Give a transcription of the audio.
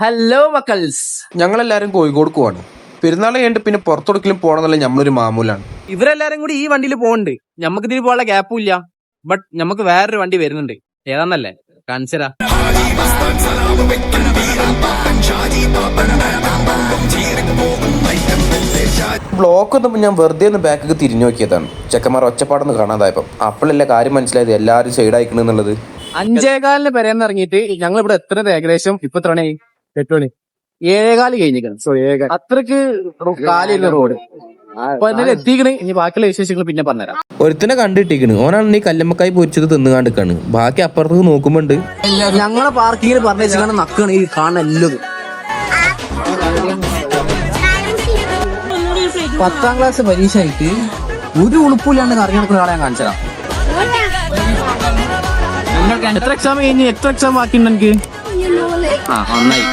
Hello മക്കൾസ്, ഞങ്ങളെല്ലാരും കോഴിക്കോട് പോവാണ്. പെരുന്നാൾ കഴിഞ്ഞിട്ട് പിന്നെ പുറത്തൊടുക്കലും പോകണമെന്നല്ല നമ്മളൊരു മാമൂലാണ്. ഇവരെല്ലാരും കൂടി ഈ വണ്ടിയിൽ പോകുന്നുണ്ട്. നമുക്ക് ഇതിന് പോകാനുള്ള ഗ്യാപ്പും ഇല്ല. ബട്ട് നമുക്ക് വേറൊരു വണ്ടി വരുന്നുണ്ട്. ഏതാന്നല്ലേ കാണിച്ചരാ. ബ്ലോക്ക് വന്നപ്പോൾ ഞാൻ വെറുതെ ഒന്ന് ബാക്കൊക്കെ തിരിഞ്ഞു നോക്കിയതാണ്. ചെക്കന്മാർ ഒച്ചപ്പാടൊന്ന് കാണാതായപ്പം അപ്പോഴല്ലേ കാര്യം മനസ്സിലായത് എല്ലാവരും സൈഡായിക്കണെന്നുള്ളത്. 5:15 പെരേന്ന് ഇറങ്ങിയിട്ട് ഞങ്ങൾ ഇവിടെ എത്തുന്നത് ഏകദേശം ഇപ്പൊ എത്ര മണി? 8 മണി. 7:15 കഴിഞ്ഞിരിക്കണം. അത്രക്ക് കാലിരുന്ന റോഡ്. അപ്പൊ എന്നാലും എത്തിക്കണ്. ഇനി ബാക്കിയുള്ള വിശേഷങ്ങൾ പിന്നെ പറഞ്ഞുതരാം. ഒരുത്തനെ കണ്ടിട്ടിരിക്കണ്. ഓനാണ് ഈ കല്ലമ്മക്കായി പൊരിച്ചത് തിന്നുകാണ്ടിക്കാണ്. ബാക്കി അപ്പുറത്ത് നോക്കുമ്പോണ്ട് ഞങ്ങളെ പാർക്കിങ്ങിൽ പറഞ്ഞു നക്കാണ് ഈ കാണുന്ന എല്ലതും. 10ാം ക്ലാസ് പരീക്ഷ ആയിട്ട് ഒരു ഉളുപ്പില്ലാണ്ട് കറങ്ങി നടക്കുന്ന ആളെ ഞാൻ കാണിച്ചതാ. എത്ര എക്സാം കഴിഞ്ഞ് എത്ര എക്സാം ബാക്കിയുണ്ട് എനിക്ക്? നന്നായി.